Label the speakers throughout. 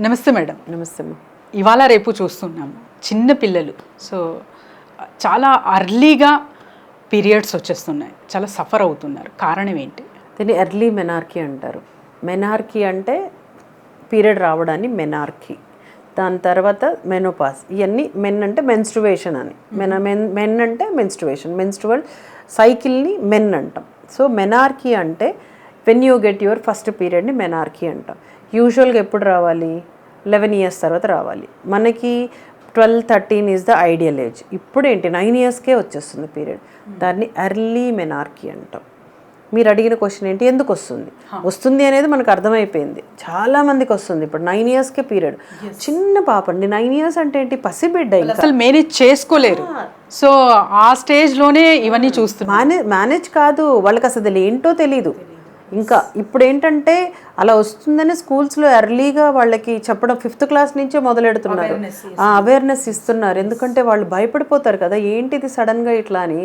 Speaker 1: నమస్తే మేడం.
Speaker 2: నమస్తే అమ్మ.
Speaker 1: ఇవాళ రేపు చూస్తున్నాము చిన్న పిల్లలు చాలా అర్లీగా పీరియడ్స్ వచ్చేస్తున్నాయి, చాలా సఫర్ అవుతున్నారు. కారణం ఏంటి?
Speaker 2: దీన్ని ఎర్లీ మెనార్కీ అంటారు. మెనార్కీ అంటే పీరియడ్ రావడాన్ని మెనార్కీ. దాని తర్వాత మెనోపాస్. ఇవన్నీ మెన్ అంటే మెన్స్ట్రువేషన్ అని, మెన్ అంటే మెన్స్ట్రువల్ సైకిల్ని మెన్ అంటాం. సో మెనార్కీ అంటే when you get your first పీరియడ్ని మెనార్కీ అంటాం. యూజువల్గా ఎప్పుడు రావాలి? 11 years తర్వాత రావాలి. మనకి 12-13 ఈజ్ ద ఐడియల్ ఏజ్. ఇప్పుడు ఏంటి 9 yearsకే వచ్చేస్తుంది పీరియడ్. దాన్ని ఎర్లీ మెనార్కీ అంటాం. మీరు అడిగిన క్వశ్చన్ ఏంటి, ఎందుకు వస్తుంది? వస్తుంది అనేది మనకు అర్థమైపోయింది. చాలా మందికి వస్తుంది. ఇప్పుడు 9 yearsకే పీరియడ్. చిన్న పాప అండి, 9 years అంటే ఏంటి, పసిబిడ్డ,
Speaker 1: అసలు మేనేజ్ చేసుకోలేరు. సో ఆ స్టేజ్లోనే ఇవన్నీ చూస్తున్నారు.
Speaker 2: మేనేజ్ కాదు, వాళ్ళకి అసలు ఏంటో తెలీదు. ఇంకా ఇప్పుడు ఏంటంటే అలా వస్తుందని స్కూల్స్లో ఎర్లీగా వాళ్ళకి చెప్పడం 5th class నుంచే మొదలెడుతున్నారు. అవేర్నెస్ ఇస్తున్నారు. ఎందుకంటే వాళ్ళు భయపడిపోతారు కదా, ఏంటిది సడన్గా ఇట్లా అని.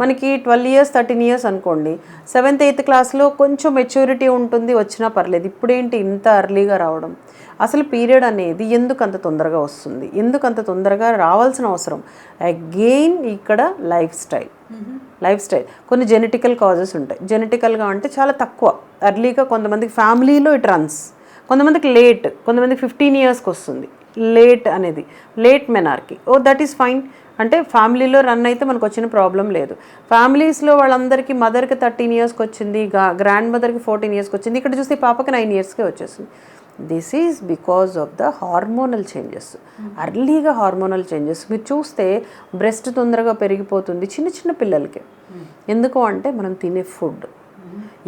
Speaker 2: మనకి 12 years 13 years అనుకోండి, 7th 8th classలో కొంచెం మెచ్యూరిటీ ఉంటుంది, వచ్చినా పర్లేదు. ఇప్పుడేంటి ఇంత ఎర్లీగా రావడం? అసలు పీరియడ్ అనేది ఎందుకు అంత తొందరగా వస్తుంది, ఎందుకు అంత తొందరగా రావాల్సిన అవసరం? అగెయిన్ ఇక్కడ లైఫ్ స్టైల్. కొన్ని జెనెటికల్ కాజెస్ ఉంటాయి. జెనెటికల్గా అంటే చాలా తక్కువ ఎర్లీగా, కొంతమందికి ఫ్యామిలీలో ఇట్ రన్స్, కొంతమందికి లేట్, కొంతమందికి 15 yearsకి వస్తుంది. లేట్ అనేది late menarche. That is fine. అంటే ఫ్యామిలీలో రన్ అయితే మనకు వచ్చిన ప్రాబ్లం లేదు. ఫ్యామిలీస్లో వాళ్ళందరికీ మదర్కి 13 yearsకి వచ్చింది, గ్రాండ్ మదర్కి 14 yearsకి వచ్చింది. ఇక్కడ చూస్తే పాపకి 9 yearsకే వచ్చేసింది. This is because of the hormonal changes. అర్లీగా హార్మోనల్ చేంజెస్. మీరు చూస్తే బ్రెస్ట్ తొందరగా పెరిగిపోతుంది చిన్న చిన్న పిల్లలకి. ఎందుకు అంటే మనం తినే ఫుడ్.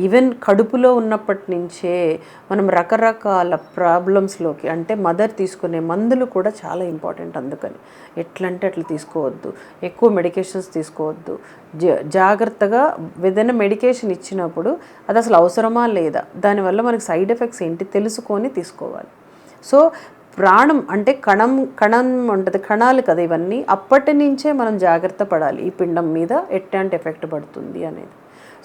Speaker 2: ఈవెన్ కడుపులో ఉన్నప్పటి నుంచే మనం రకరకాల ప్రాబ్లమ్స్లోకి, అంటే మదర్ తీసుకునే మందులు కూడా చాలా ఇంపార్టెంట్. అందుకని ఎట్లంటే అట్లా తీసుకోవద్దు, ఎక్కువ మెడికేషన్స్ తీసుకోవద్దు. జాగ్రత్తగా ఏదైనా మెడికేషన్ ఇచ్చినప్పుడు అది అసలు అవసరమా లేదా, దానివల్ల మనకి సైడ్ ఎఫెక్ట్స్ ఏంటి తెలుసుకొని తీసుకోవాలి. సో ప్రాణం అంటే కణం ఉంటుంది, కణాలు కదా ఇవన్నీ. అప్పటి నుంచే మనం జాగ్రత్త పడాలి ఈ పిండం మీద ఎట్లాంటి ఎఫెక్ట్ పడుతుంది అనేది.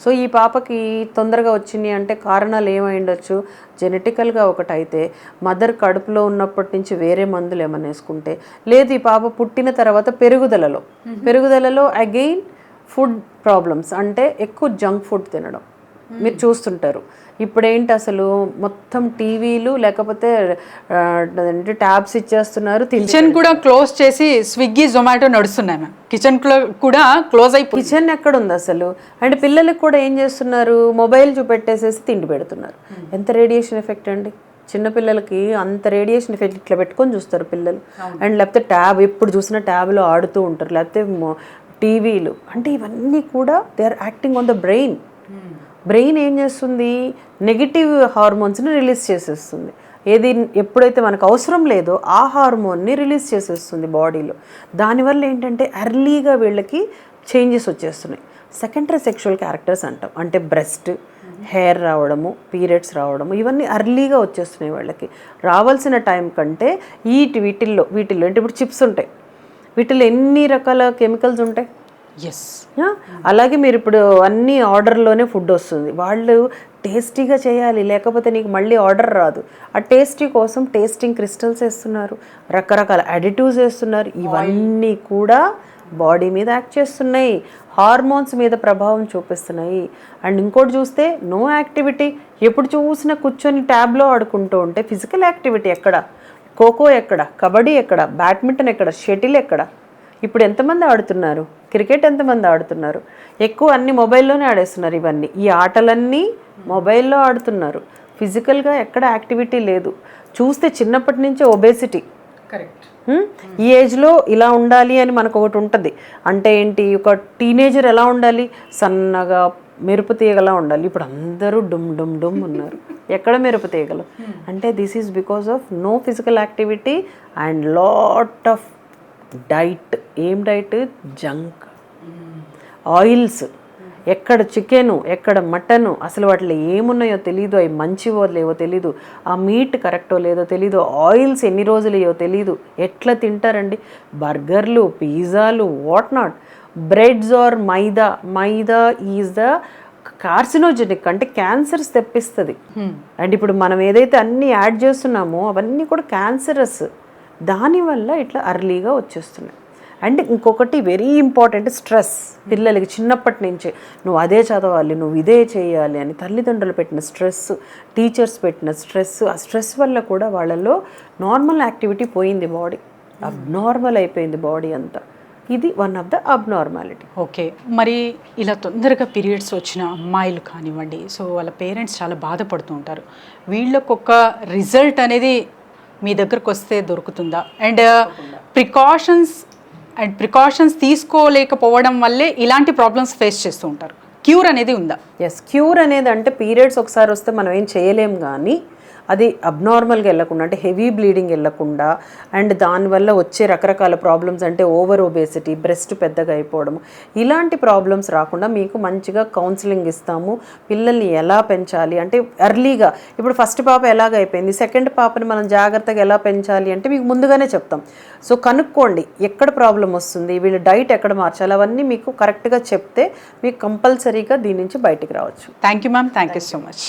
Speaker 2: సో ఈ పాపకి తొందరగా వచ్చింది అంటే కారణాలు ఏమై ఉండొచ్చు? జెనెటికల్గా ఒకటైతే, మదర్ కడుపులో ఉన్నప్పటి నుంచి వేరే మందులు ఏమైనా వేసుకుంటే, లేదు ఈ పాప పుట్టిన తర్వాత పెరుగుదలలో అగెయిన్ ఫుడ్ ప్రాబ్లమ్స్, అంటే ఎక్కువ జంక్ ఫుడ్ తినడం మీరు చూస్తుంటారు. ఇప్పుడేంటి అసలు మొత్తం టీవీలు, లేకపోతే ట్యాబ్స్ ఇచ్చేస్తున్నారు.
Speaker 1: కిచెన్ కూడా క్లోజ్ చేసి స్విగ్గీ జొమాటో నడుస్తున్నాయి మ్యామ్. కిచెన్ కూడా క్లోజ్ అయిపోయి,
Speaker 2: కిచెన్ ఎక్కడ ఉంది అసలు? అంటే పిల్లలకు కూడా ఏం చేస్తున్నారు, మొబైల్ చూపెట్టేసేసి తిండి పెడుతున్నారు. ఎంత రేడియేషన్ ఎఫెక్ట్ అండి చిన్నపిల్లలకి. అంత రేడియేషన్ ఎఫెక్ట్ ఇట్లా పెట్టుకొని చూస్తారు పిల్లలు. అండ్ లేకపోతే ట్యాబ్, ఎప్పుడు చూసినా ట్యాబ్లో ఆడుతూ ఉంటారు, లేకపోతే టీవీలు. అంటే ఇవన్నీ కూడా they are acting on the brain. Brain ఏం చేస్తుంది, నెగిటివ్ హార్మోన్స్ని రిలీజ్ చేసేస్తుంది. ఏది ఎప్పుడైతే మనకు అవసరం లేదో ఆ హార్మోన్ని రిలీజ్ చేసేస్తుంది బాడీలో. దానివల్ల ఏంటంటే ఎర్లీగా వీళ్ళకి చేంజెస్ వచ్చేస్తున్నాయి. సెకండరీ సెక్షువల్ క్యారెక్టర్స్ అంటాం. అంటే బ్రెస్ట్, హెయిర్ రావడము, పీరియడ్స్ రావడము, ఇవన్నీ ఎర్లీగా వచ్చేస్తున్నాయి వాళ్ళకి. రావాల్సిన టైం కంటే వీటిల్లో అంటే ఇప్పుడు చిప్స్ ఉంటాయి, వీటిల్లో ఎన్ని రకాల కెమికల్స్ ఉంటాయి. అలాగే మీరు ఇప్పుడు అన్ని ఆర్డర్లోనే ఫుడ్ వస్తుంది. వాళ్ళు టేస్టీగా చేయాలి, లేకపోతే నీకు మళ్ళీ ఆర్డర్ రాదు. ఆ టేస్టీ కోసం టేస్టింగ్ క్రిస్టల్స్ వేస్తున్నారు, రకరకాల అడిటివ్స్ వేస్తున్నారు. ఇవన్నీ కూడా బాడీ మీద యాక్ట్ చేస్తున్నాయి, హార్మోన్స్ మీద ప్రభావం చూపిస్తున్నాయి. అండ్ ఇంకోటి చూస్తే నో యాక్టివిటీ. ఎప్పుడు చూసినా కూర్చొని ట్యాబ్లో ఆడుకుంటూ ఉంటే ఫిజికల్ యాక్టివిటీ ఎక్కడ? ఖోఖో ఎక్కడ, కబడ్డీ ఎక్కడ, బ్యాడ్మింటన్ ఎక్కడ, షటిల్ ఎక్కడ? ఇప్పుడు ఎంతమంది ఆడుతున్నారు? క్రికెట్ ఎంతమంది ఆడుతున్నారు? ఎక్కువ అన్ని మొబైల్లోనే ఆడేస్తున్నారు. ఇవన్నీ ఈ ఆటలన్నీ మొబైల్లో ఆడుతున్నారు. ఫిజికల్గా ఎక్కడ యాక్టివిటీ లేదు. చూస్తే చిన్నప్పటి నుంచే ఒబేసిటీ.
Speaker 1: కరెక్ట్.
Speaker 2: ఈ ఏజ్లో ఇలా ఉండాలి అని మనకు ఒకటి ఉంటుంది. అంటే ఏంటి, ఒక టీనేజర్ ఎలా ఉండాలి, సన్నగా మెరుపు తీగలా ఉండాలి. ఇప్పుడు అందరూ డుమ్ ఉన్నారు. ఎక్కడ మెరుపు తీగలు? అంటే this is because of no physical activity and lot of diet. ఏం డైట్? Junk, oils. ఎక్కడ చికెను, ఎక్కడ మటను, అసలు వాటిలో ఏమున్నాయో తెలీదు, అవి మంచివో లేవో తెలీదు, ఆ మీట్ కరెక్టో లేదో తెలీదు, ఆయిల్స్ ఎన్ని రోజులయ్యో తెలీదు. ఎట్లా తింటారండి? బర్గర్లు, పిజ్జాలు, what not. Breads are maida is the carcinogenic అంటే క్యాన్సర్స్ తెప్పిస్తుంది. అండ్ ఇప్పుడు మనం ఏదైతే అన్ని యాడ్ చేస్తున్నామో అవన్నీ కూడా క్యాన్సరస్, దానివల్ల ఇట్లా అర్లీగా వచ్చేస్తున్నాయి. అండ్ ఇంకొకటి వెరీ ఇంపార్టెంట్, స్ట్రెస్. పిల్లలకి చిన్నప్పటి నుంచే నువ్వు అదే చదవాలి, నువ్వు ఇదే చేయాలి అని తల్లిదండ్రులు పెట్టిన స్ట్రెస్, టీచర్స్ పెట్టిన స్ట్రెస్, ఆ స్ట్రెస్ వల్ల కూడా వాళ్ళలో నార్మల్ యాక్టివిటీ పోయింది, బాడీ అబ్నార్మల్ అయిపోయింది బాడీ అంతా. ఇది one of the abnormality.
Speaker 1: Okay, మరి ఇలా తొందరగా పీరియడ్స్ వచ్చిన అమ్మాయిలు కానివ్వండి, సో వాళ్ళ పేరెంట్స్ చాలా బాధపడుతూ ఉంటారు. వీళ్ళకొక రిజల్ట్ అనేది మీ దగ్గరకు వస్తే దొరుకుతుందా? అండ్ ప్రికాషన్స్ తీసుకోలేకపోవడం వల్లే ఇలాంటి ప్రాబ్లమ్స్ ఫేస్ చేస్తూ ఉంటారు. క్యూర్ అనేది ఉందా?
Speaker 2: ఎస్, క్యూర్ అనేది అంటే పీరియడ్స్ ఒకసారి వస్తే మనం ఏం చేయలేం, కానీ అది అబ్నార్మల్గా వెళ్ళకుండా, అంటే హెవీ బ్లీడింగ్ వెళ్ళకుండా, అండ్ దానివల్ల వచ్చే రకరకాల ప్రాబ్లమ్స్ అంటే ఓవర్ ఒబేసిటీ, బ్రెస్ట్ పెద్దగా అయిపోవడం, ఇలాంటి ప్రాబ్లమ్స్ రాకుండా మీకు మంచిగా కౌన్సిలింగ్ ఇస్తాము. పిల్లల్ని ఎలా పెంచాలి అంటే ఎర్లీగా, ఇప్పుడు ఫస్ట్ పాప ఎలాగ అయిపోయింది, సెకండ్ పాపని మనం జాగ్రత్తగా ఎలా పెంచాలి అంటే మీకు ముందుగానే చెప్తాం. సో కనుక్కోండి ఎక్కడ ప్రాబ్లం వస్తుంది, వీళ్ళ డైట్ ఎక్కడ మార్చాలి, అవన్నీ మీకు కరెక్ట్గా చెప్తే మీకు కంపల్సరీగా దీని నుంచి బయటికి రావచ్చు.
Speaker 1: Thank you ma'am, thank you so much.